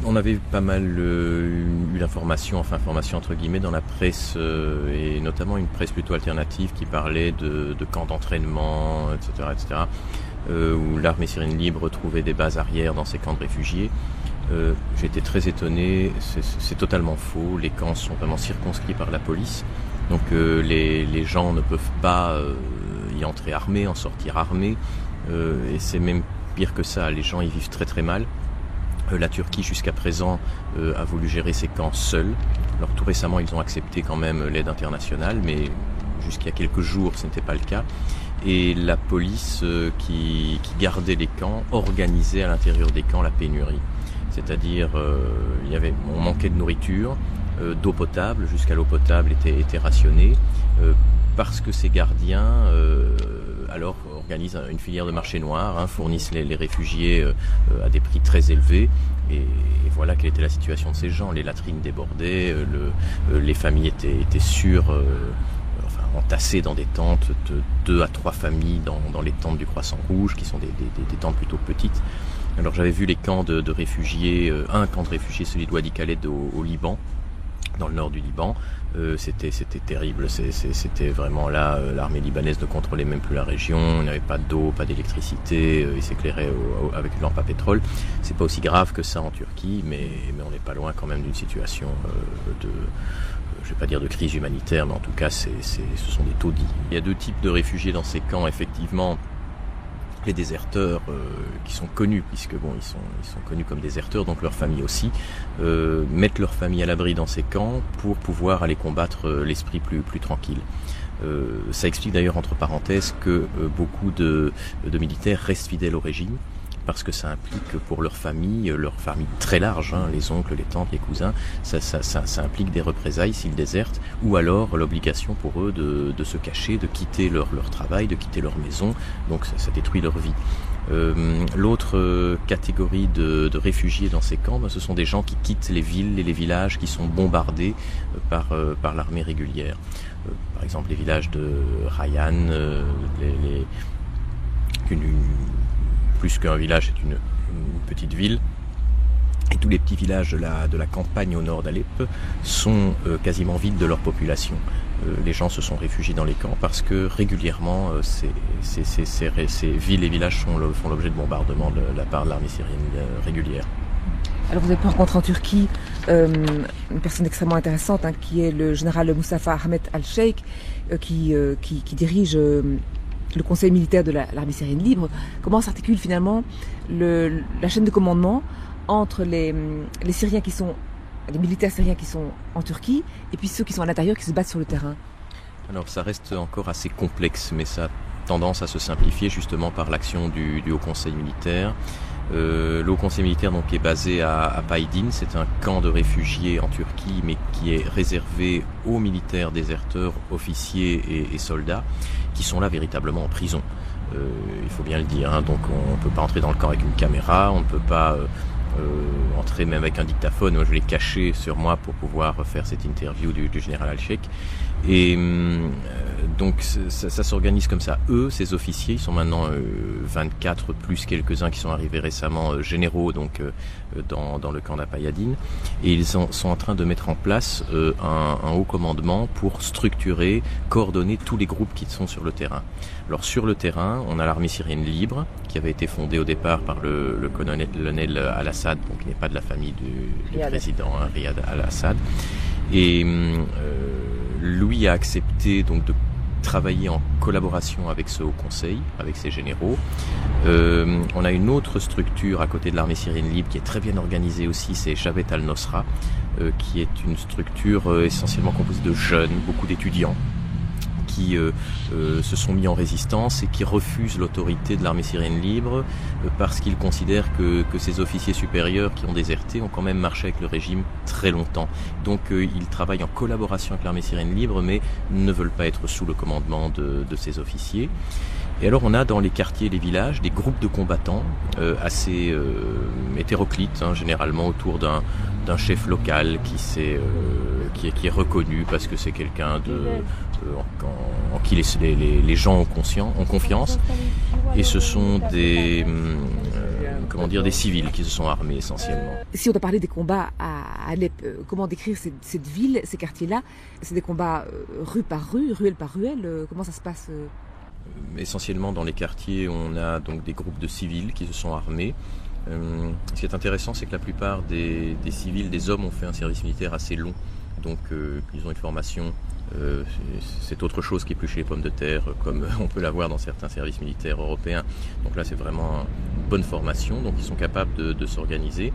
On avait pas mal eu l'information, enfin information entre guillemets, dans la presse, et notamment une presse plutôt alternative qui parlait de camps d'entraînement, etc., où l'armée syrienne libre trouvait des bases arrières dans ces camps de réfugiés. J'ai été très étonné, c'est totalement faux, les camps sont vraiment circonscrits par la police, donc les gens ne peuvent pas y entrer armés, en sortir armés, et c'est même pire que ça, les gens y vivent très très mal. La Turquie jusqu'à présent a voulu gérer ces camps seuls. Alors tout récemment ils ont accepté quand même l'aide internationale, mais jusqu'à quelques jours ce n'était pas le cas. Et la police qui gardait les camps organisait à l'intérieur des camps la pénurie. C'est-à-dire on manquait de nourriture, d'eau potable, jusqu'à l'eau potable était rationnée, parce que ces gardiens alors organisent une filière de marché noir, fournissent les réfugiés à des prix très élevés, et voilà quelle était la situation de ces gens. Les latrines débordaient, les familles étaient entassées dans des tentes, de 2 à 3 familles dans les tentes du Croissant Rouge, qui sont des tentes plutôt petites. Alors j'avais vu les camps de réfugiés, un camp de réfugiés, celui de Wadi Khaled au Liban, dans le nord du Liban. C'était terrible, c'était vraiment là, l'armée libanaise ne contrôlait même plus la région, il n'y avait pas d'eau, pas d'électricité, ils s'éclairaient avec une lampe à pétrole. C'est pas aussi grave que ça en Turquie, mais on n'est pas loin quand même d'une situation je vais pas dire de crise humanitaire, mais en tout cas ce sont des taudis. Il y a 2 types de réfugiés dans ces camps, effectivement. Les déserteurs qui sont connus, puisque ils sont connus comme déserteurs, donc leurs familles aussi, mettent leur famille à l'abri dans ces camps pour pouvoir aller combattre l'esprit plus tranquille. Ça explique d'ailleurs entre parenthèses que beaucoup de militaires restent fidèles au régime, parce que ça implique pour leur famille très large, les oncles, les tantes, les cousins, ça implique des représailles s'ils désertent, ou alors l'obligation pour eux de se cacher, de quitter leur travail, de quitter leur maison, donc ça détruit leur vie. L'autre catégorie de réfugiés dans ces camps, ce sont des gens qui quittent les villes et les villages qui sont bombardés par l'armée régulière. Par exemple les villages de Rayan, plus qu'un village, c'est une petite ville. Et tous les petits villages de la campagne au nord d'Alep sont quasiment vides de leur population. Les gens se sont réfugiés dans les camps parce que régulièrement ces villes et villages font l'objet de bombardements de la part de l'armée syrienne régulière. Alors vous avez pu rencontrer en Turquie une personne extrêmement intéressante, qui est le général Moustapha Ahmet Al-Sheikh, qui dirige le conseil militaire de l'armée syrienne libre. Comment s'articule finalement la chaîne de commandement entre les Syriens les militaires syriens qui sont en Turquie et puis ceux qui sont à l'intérieur, qui se battent sur le terrain? Alors ça reste encore assez complexe, mais ça a tendance à se simplifier justement par l'action du Haut Conseil militaire. Le Haut Conseil militaire donc est basé à Paydin, c'est un camp de réfugiés en Turquie, mais qui est réservé aux militaires déserteurs, officiers et soldats, qui sont là véritablement en prison. Il faut bien le dire, donc on ne peut pas entrer dans le camp avec une caméra, on ne peut pas entrer même avec un dictaphone. Moi je l'ai caché sur moi pour pouvoir faire cette interview du général Al-Sheikh. Et donc ça s'organise comme ça. Eux, ces officiers, ils sont maintenant 24 plus quelques-uns qui sont arrivés récemment, généraux donc dans le camp d'Apayadine, et ils sont en train de mettre en place un haut commandement pour structurer, coordonner tous les groupes qui sont sur le terrain. Alors sur le terrain, on a l'armée syrienne libre qui avait été fondée au départ par le colonel Al-Assad, donc qui n'est pas de la famille du président, Riyad Al-Assad, et lui a accepté donc de travailler en collaboration avec ce haut conseil, avec ses généraux. On a une autre structure à côté de l'armée syrienne libre qui est très bien organisée aussi, c'est Jabhat al-Nosra, qui est une structure essentiellement composée de jeunes, beaucoup d'étudiants, qui se sont mis en résistance et qui refusent l'autorité de l'armée syrienne libre parce qu'ils considèrent que ces officiers supérieurs qui ont déserté ont quand même marché avec le régime très longtemps. Donc ils travaillent en collaboration avec l'armée syrienne libre, mais ne veulent pas être sous le commandement de ces officiers. Et alors on a dans les quartiers et les villages des groupes de combattants assez hétéroclites, généralement autour d'un chef local qui est reconnu parce que c'est quelqu'un en qui les gens ont confiance. Et ce sont des civils qui se sont armés essentiellement. Si on a parlé des combats à Alep, comment décrire cette ville, ces quartiers-là? C'est des combats rue par rue, ruelle par ruelle, comment ça se passe? Essentiellement dans les quartiers, on a donc des groupes de civils qui se sont armés. Ce qui est intéressant, c'est que la plupart des civils, des hommes, ont fait un service militaire assez long. Donc ils ont une formation, c'est autre chose qui est plus chez les pommes de terre, comme on peut l'avoir dans certains services militaires européens. Donc là, c'est vraiment une bonne formation, donc ils sont capables de s'organiser.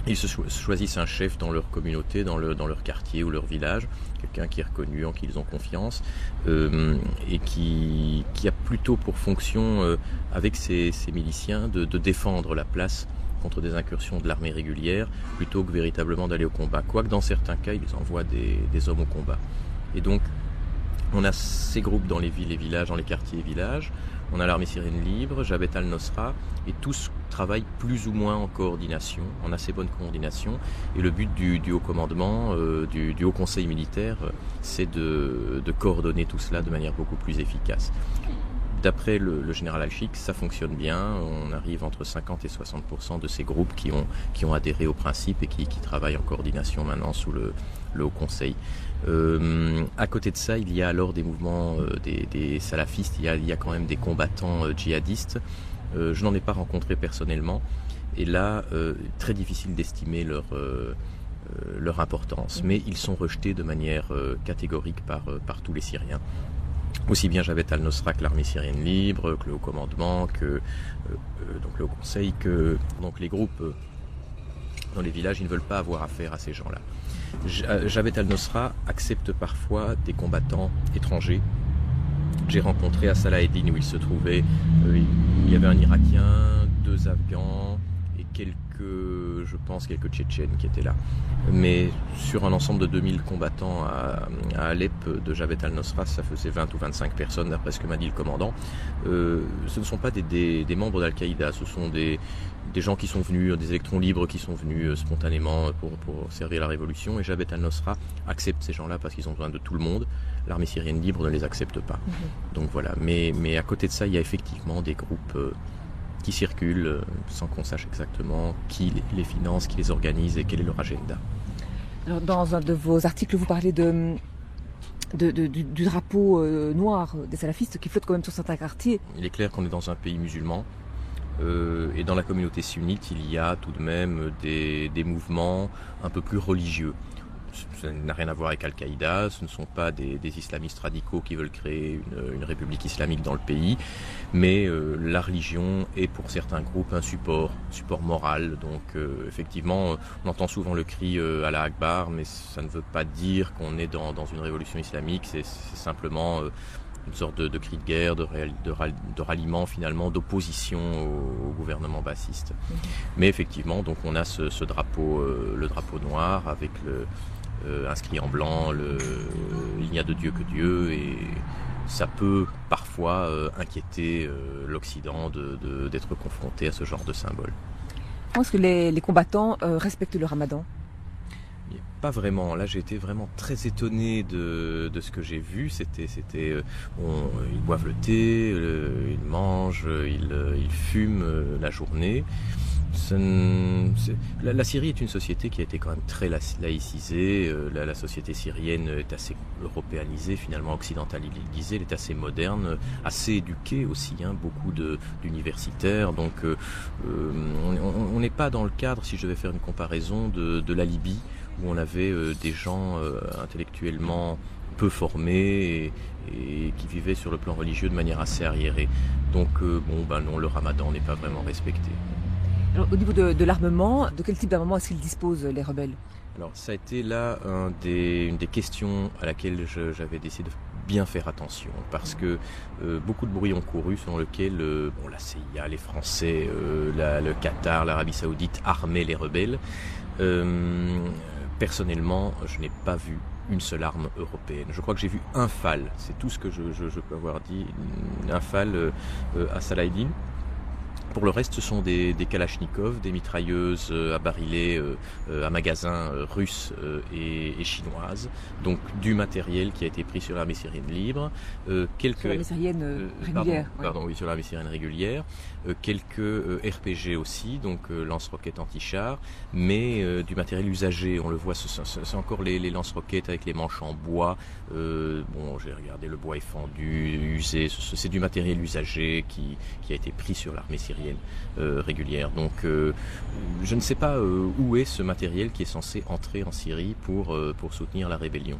Ils se choisissent un chef dans leur communauté, dans leur quartier ou leur village, quelqu'un qui est reconnu, en qui ils ont confiance, et qui a plutôt pour fonction, avec ses miliciens, de défendre la place contre des incursions de l'armée régulière, plutôt que véritablement d'aller au combat. Quoique dans certains cas, ils envoient des hommes au combat. Et donc, on a ces groupes dans les villes et villages, dans les quartiers et villages. On a l'armée syrienne libre, Jabhat al-Nosra, et tous travaillent plus ou moins en coordination, en assez bonne coordination. Et le but du haut commandement, du haut conseil militaire, c'est de coordonner tout cela de manière beaucoup plus efficace. D'après le général Al-Sheikh, ça fonctionne bien. On arrive entre 50 et 60% de ces groupes qui ont adhéré au principe et qui travaillent en coordination maintenant sous le Haut Conseil. À côté de ça, il y a alors des mouvements des salafistes, il y a quand même des combattants djihadistes. Je n'en ai pas rencontré personnellement. Et là, très difficile d'estimer leur importance. Mais ils sont rejetés de manière catégorique par tous les Syriens. Aussi bien Jabhat al-Nosra que l'armée syrienne libre, que le haut commandement, que donc le haut conseil, que donc les groupes dans les villages, ils ne veulent pas avoir affaire à ces gens-là. Jabhat al-Nosra accepte parfois des combattants étrangers. J'ai rencontré à Salah Eddin où il se trouvait, il y avait un Irakien, 2 Afghans et quelques Tchétchènes qui étaient là. Mais sur un ensemble de 2000 combattants à Alep de Jabhat al-Nosra, ça faisait 20 ou 25 personnes d'après ce que m'a dit le commandant. Ce ne sont pas des membres d'Al-Qaïda, ce sont des gens qui sont venus, des électrons libres qui sont venus spontanément pour servir la révolution. Et Jabhat al-Nosra accepte ces gens-là parce qu'ils ont besoin de tout le monde. L'armée syrienne libre ne les accepte pas. Donc voilà. Mais à côté de ça, il y a effectivement des groupes qui circulent sans qu'on sache exactement qui les finance, qui les organise et quel est leur agenda. Alors, dans un de vos articles, vous parlez du drapeau noir des salafistes qui flotte quand même sur certains quartiers. Il est clair qu'on est dans un pays musulman et dans la communauté sunnite, il y a tout de même des mouvements un peu plus religieux. Ça n'a rien à voir avec Al-Qaïda, ce ne sont pas des islamistes radicaux qui veulent créer une république islamique dans le pays, mais la religion est pour certains groupes un support moral. Donc effectivement, on entend souvent le cri Allah Akbar, mais ça ne veut pas dire qu'on est dans une révolution islamique, c'est simplement une sorte de cri de guerre, de ralliement finalement, d'opposition au gouvernement bassiste. Mais effectivement, donc on a ce drapeau, le drapeau noir avec inscrit en blanc, il n'y a de Dieu que Dieu, et ça peut parfois inquiéter l'Occident d'être confronté à ce genre de symbole. Est-ce que les combattants respectent le ramadan ? Pas vraiment. Là, j'ai été vraiment très étonné de ce que j'ai vu. Ils boivent le thé, ils mangent, ils fument la journée. La Syrie est une société qui a été quand même très laïcisée. La société syrienne est assez européanisée, finalement occidentalisée. Elle est assez moderne, assez éduquée aussi, beaucoup d'universitaires. Donc on n'est pas dans le cadre, si je devais faire une comparaison, de la Libye, où on avait des gens intellectuellement peu formés et qui vivaient sur le plan religieux de manière assez arriérée. Donc non, le ramadan n'est pas vraiment respecté. Alors, au niveau de l'armement, de quel type d'armement est-ce qu'ils disposent, les rebelles ? Alors ça a été là une des questions à laquelle j'avais décidé de bien faire attention, parce que beaucoup de bruit ont couru selon lequel la CIA, les Français, le Qatar, l'Arabie Saoudite armaient les rebelles. Personnellement, je n'ai pas vu une seule arme européenne. Je crois que j'ai vu un FAL, c'est tout ce que je peux avoir dit, un FAL à Salah Eddin. Pour le reste, ce sont des kalachnikovs, des mitrailleuses à barillet à magasin russes et chinoises. Donc du matériel qui a été pris sur l'armée syrienne libre. Sur l'armée syrienne régulière. Oui, sur l'armée syrienne régulière. Quelques RPG aussi, donc lance-roquettes anti-char, mais du matériel usagé. On le voit, c'est encore les lance-roquettes avec les manches en bois. Bon, j'ai regardé, le bois est fendu, usé. C'est du matériel usagé qui a été pris sur l'armée syrienne régulière. Donc je ne sais pas où est ce matériel qui est censé entrer en Syrie pour soutenir la rébellion.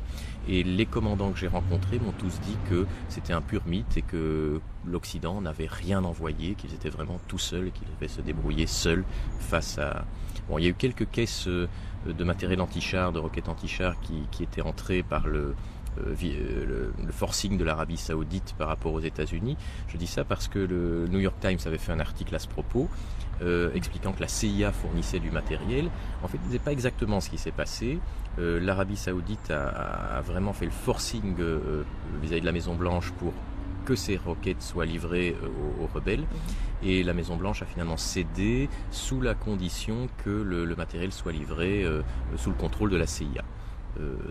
Et les commandants que j'ai rencontrés m'ont tous dit que c'était un pur mythe et que l'Occident n'avait rien envoyé, qu'ils étaient vraiment tout seuls et qu'ils devaient se débrouiller seuls face à... Bon, il y a eu quelques caisses de matériel anti-char, de roquettes anti-char qui étaient entrées par le forcing de l'Arabie Saoudite par rapport aux États-Unis. Je dis ça parce que le New York Times avait fait un article à ce propos, expliquant que la CIA fournissait du matériel. En fait, il ne disait pas exactement ce qui s'est passé. L'Arabie Saoudite a vraiment fait le forcing vis-à-vis de la Maison-Blanche pour que ces roquettes soient livrées aux rebelles. Et la Maison-Blanche a finalement cédé sous la condition que le matériel soit livré sous le contrôle de la CIA.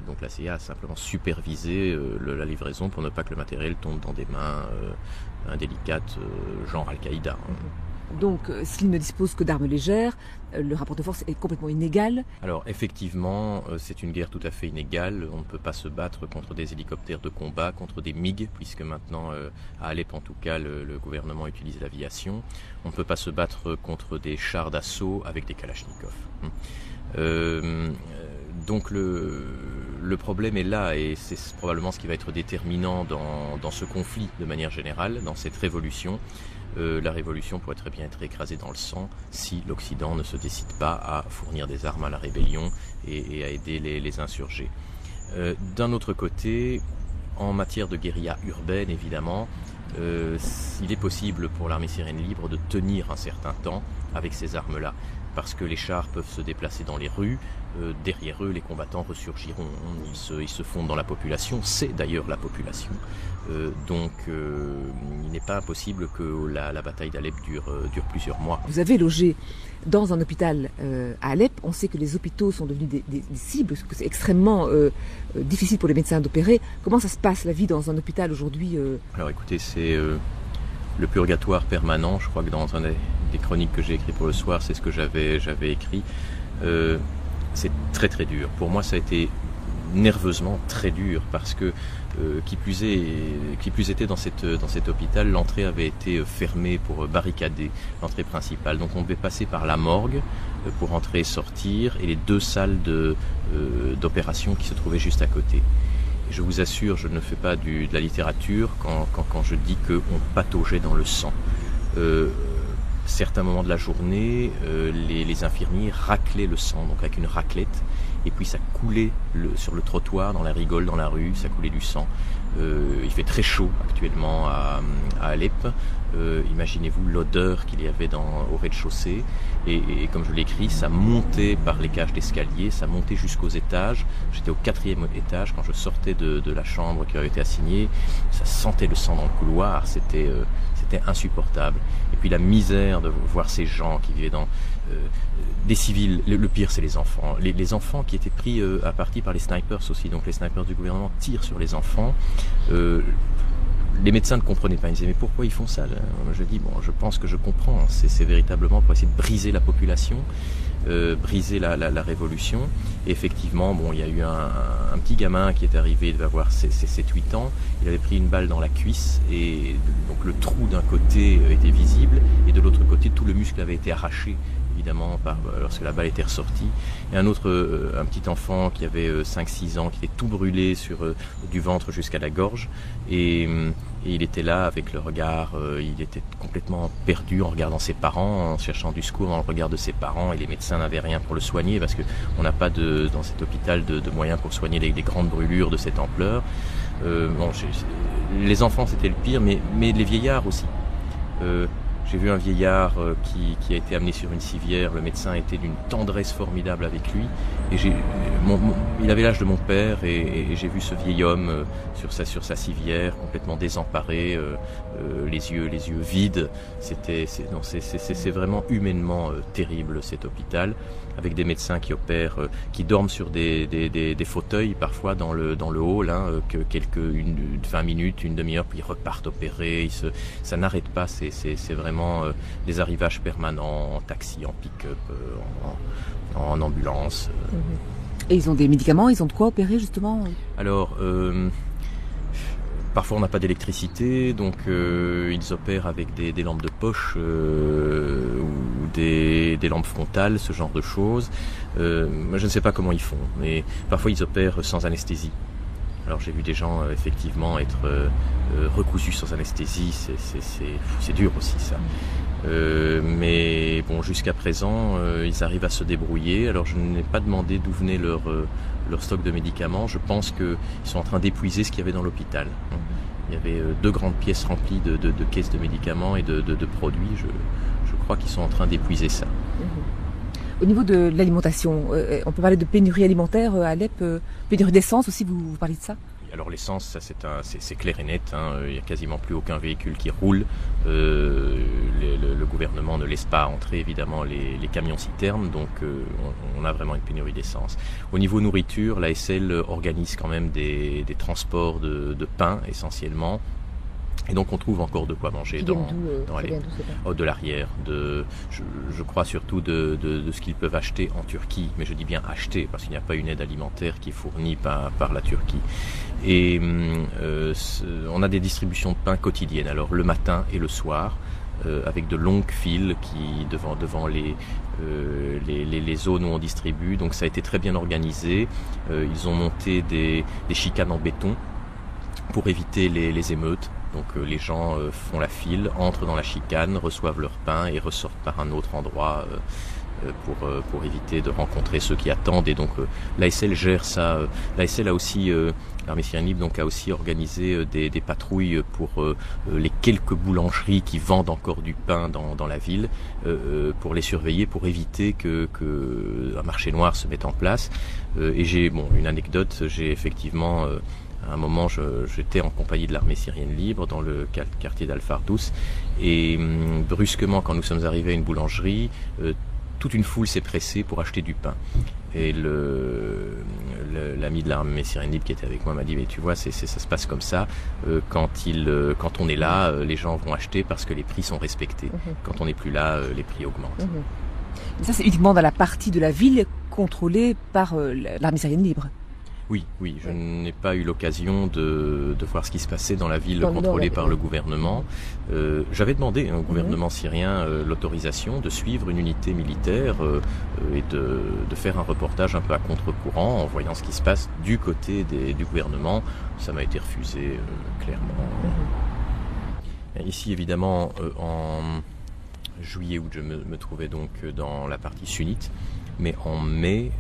Donc la CIA a simplement supervisé la livraison pour ne pas que le matériel tombe dans des mains indélicates, genre Al-Qaïda. Donc, s'il ne dispose que d'armes légères, le rapport de force est complètement inégal. Alors, effectivement, c'est une guerre tout à fait inégale. On ne peut pas se battre contre des hélicoptères de combat, contre des MiG, puisque maintenant, à Alep en tout cas, le gouvernement utilise l'aviation. On ne peut pas se battre contre des chars d'assaut avec des kalachnikovs. Donc le problème est là, et c'est probablement ce qui va être déterminant dans ce conflit de manière générale, dans cette révolution. La révolution pourrait très bien être écrasée dans le sang si l'Occident ne se décide pas à fournir des armes à la rébellion et à aider les insurgés. D'un autre côté, en matière de guérilla urbaine, évidemment, il est possible pour l'armée syrienne libre de tenir un certain temps avec ces armes-là, parce que les chars peuvent se déplacer dans les rues, derrière eux les combattants ressurgiront, ils se fondent dans la population, c'est d'ailleurs la population, donc il n'est pas impossible que la bataille d'Alep dure plusieurs mois. Vous avez logé dans un hôpital à Alep. On sait que les hôpitaux sont devenus des cibles, que c'est extrêmement difficile pour les médecins d'opérer. Comment ça se passe, la vie dans un hôpital aujourd'hui Alors écoutez, c'est le purgatoire permanent. Je crois que dans un des chroniques que j'ai écrites pour le soir, c'est ce que j'avais écrit. C'est très très dur. Pour moi, ça a été nerveusement très dur parce que qui plus était dans cet hôpital, l'entrée avait été fermée pour barricader l'entrée principale. Donc on devait passer par la morgue pour entrer et sortir, et les deux salles d'opération qui se trouvaient juste à côté. Et je vous assure, je ne fais pas de la littérature quand je dis qu'on pataugeait dans le sang. Certains moments de la journée, les infirmiers raclaient le sang, donc avec une raclette, et puis ça coulait sur le trottoir, dans la rigole, dans la rue, ça coulait du sang. Il fait très chaud actuellement à Alep. Imaginez-vous l'odeur qu'il y avait au rez-de-chaussée, et comme je l'écris, ça montait par les cages d'escalier, ça montait jusqu'aux étages. J'étais au 4e étage quand je sortais de la chambre qui avait été assignée, ça sentait le sang dans le couloir, c'était insupportable. Et puis la misère de voir ces gens qui vivaient dans des civils. Le pire, c'est les enfants. Les enfants qui étaient pris à partie par les snipers aussi. Donc les snipers du gouvernement tirent sur les enfants. Les médecins ne comprenaient pas. Ils disaient, mais pourquoi ils font ça? Je dis, bon, je pense que je comprends. C'est véritablement pour essayer de briser la population, briser la révolution. Et effectivement, bon, il y a eu un petit gamin qui est arrivé, il devait avoir 7-8 ans. Il avait pris une balle dans la cuisse, et donc le trou d'un côté était visible, et de l'autre côté, tout le muscle avait été arraché, évidemment, lorsque la balle était ressortie. Et un petit enfant qui avait 5-6 ans, qui était tout brûlé du ventre jusqu'à la gorge, et il était là avec le regard, il était complètement perdu en regardant ses parents, en cherchant du secours dans le regard de ses parents, et les médecins n'avaient rien pour le soigner, parce qu'on n'a pas dans cet hôpital de moyens pour soigner les grandes brûlures de cette ampleur. Les enfants, c'était le pire, mais les vieillards aussi. J'ai vu un vieillard qui a été amené sur une civière. Le médecin était d'une tendresse formidable avec lui. Et il avait l'âge de mon père et j'ai vu ce vieil homme sur sa civière, complètement désemparé, les yeux vides. C'est vraiment humainement terrible cet hôpital, avec des médecins qui opèrent, qui dorment sur des fauteuils parfois dans le hall, que 20 minutes, une demi-heure, puis ils repartent opérer. Ça n'arrête pas. C'est vraiment des arrivages permanents en taxi, en pick-up, en ambulance. Et ils ont des médicaments, ils ont de quoi opérer justement? Alors, parfois on n'a pas d'électricité, donc ils opèrent avec des lampes de poche ou des lampes frontales, ce genre de choses. Moi, je ne sais pas comment ils font, mais parfois ils opèrent sans anesthésie. Alors j'ai vu des gens effectivement être recousus sans anesthésie, c'est dur aussi ça. Mais bon, jusqu'à présent, ils arrivent à se débrouiller. Alors je n'ai pas demandé d'où venait leur stock de médicaments. Je pense qu'ils sont en train d'épuiser ce qu'il y avait dans l'hôpital. Il y avait 2 grandes pièces remplies de caisses de médicaments et de produits. Je crois qu'ils sont en train d'épuiser ça. Au niveau de l'alimentation, on peut parler de pénurie alimentaire à Alep, pénurie d'essence aussi, vous parlez de ça? Alors l'essence, ça c'est clair et net, il n'y a quasiment plus aucun véhicule qui roule. Le gouvernement ne laisse pas entrer évidemment les camions citernes, donc on a vraiment une pénurie d'essence. Au niveau nourriture, l'ASL organise quand même des transports de pain essentiellement. Et donc on trouve encore de quoi manger dans Alep. De l'arrière, je crois surtout de ce qu'ils peuvent acheter en Turquie, mais je dis bien acheter parce qu'il n'y a pas une aide alimentaire qui est fournie par la Turquie. Et on a des distributions de pain quotidiennes, alors le matin et le soir, avec de longues files qui devant les zones où on distribue. Donc ça a été très bien organisé. Ils ont monté des chicanes en béton pour éviter les émeutes. Donc les gens font la file, entrent dans la chicane, reçoivent leur pain et ressortent par un autre endroit pour éviter de rencontrer ceux qui attendent. Et donc l'ASL gère ça. L'ASL a aussi, l'Armée syrienne libre donc, a aussi organisé des patrouilles pour les quelques boulangeries qui vendent encore du pain dans la ville, pour les surveiller, pour éviter que un marché noir se mette en place. Et j'ai une anecdote, j'ai effectivement... À un moment, j'étais en compagnie de l'armée syrienne libre dans le quartier d'Al-Fardous et brusquement, quand nous sommes arrivés à une boulangerie, toute une foule s'est pressée pour acheter du pain. Et l'ami de l'armée syrienne libre qui était avec moi m'a dit mais tu vois, ça se passe comme ça. Quand on est là, les gens vont acheter parce que les prix sont respectés. Quand on n'est plus là, les prix augmentent. Ça, c'est uniquement dans la partie de la ville contrôlée par l'armée syrienne libre. Oui, je n'ai pas eu l'occasion de voir ce qui se passait dans la ville contrôlée par le gouvernement. J'avais demandé au gouvernement syrien l'autorisation de suivre une unité militaire et de faire un reportage un peu à contre-courant en voyant ce qui se passe du côté du gouvernement. Ça m'a été refusé clairement. Ici, évidemment, en juillet-août, je me trouvais donc dans la partie sunnite, mais en mai,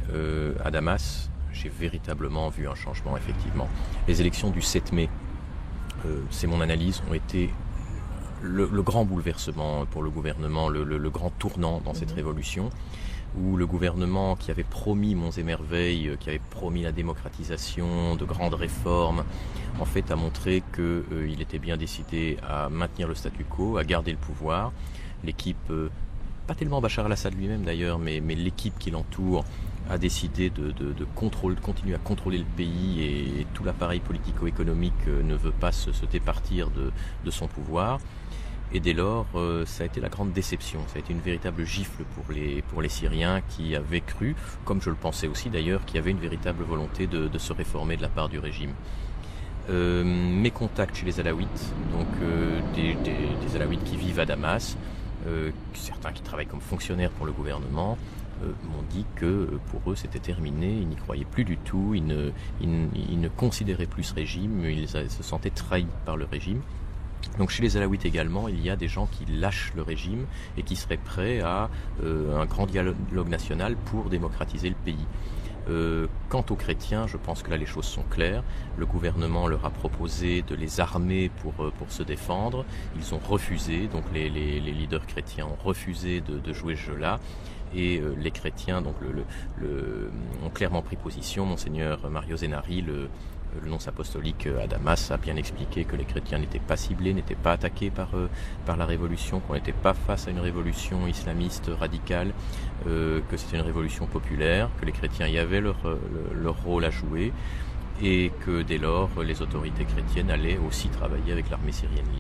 à Damas, j'ai véritablement vu un changement, effectivement. Les élections du 7 mai, c'est mon analyse, ont été le grand bouleversement pour le gouvernement, le grand tournant dans cette révolution, où le gouvernement qui avait promis monts et merveilles, qui avait promis la démocratisation, de grandes réformes, en fait a montré qu'il était bien décidé à maintenir le statu quo, à garder le pouvoir. L'équipe, pas tellement Bachar al-Assad lui-même d'ailleurs, mais l'équipe qui l'entoure, a décidé de continuer à contrôler le pays et tout l'appareil politico-économique ne veut pas se départir de son pouvoir. Et dès lors, ça a été la grande déception. Ça a été une véritable gifle pour les Syriens qui avaient cru, comme je le pensais aussi d'ailleurs, qu'il y avait une véritable volonté de se réformer de la part du régime. Mes contacts chez les Alaouites, donc des Alaouites qui vivent à Damas, certains qui travaillent comme fonctionnaires pour le gouvernement, m'ont dit que pour eux c'était terminé, ils n'y croyaient plus du tout, ils ne considéraient plus ce régime, ils se sentaient trahis par le régime. Donc chez les Alaouites également, il y a des gens qui lâchent le régime et qui seraient prêts à un grand dialogue national pour démocratiser le pays. Quant aux chrétiens, je pense que là les choses sont claires. Le gouvernement leur a proposé de les armer pour se défendre. Ils ont refusé, donc les leaders chrétiens ont refusé de jouer ce jeu-là. Et les chrétiens donc ont clairement pris position. Monseigneur Mario Zenari, le nonce apostolique à Damas, a bien expliqué que les chrétiens n'étaient pas ciblés, n'étaient pas attaqués par la révolution, qu'on n'était pas face à une révolution islamiste radicale, que c'était une révolution populaire, que les chrétiens y avaient leur rôle à jouer et que dès lors les autorités chrétiennes allaient aussi travailler avec l'armée syrienne.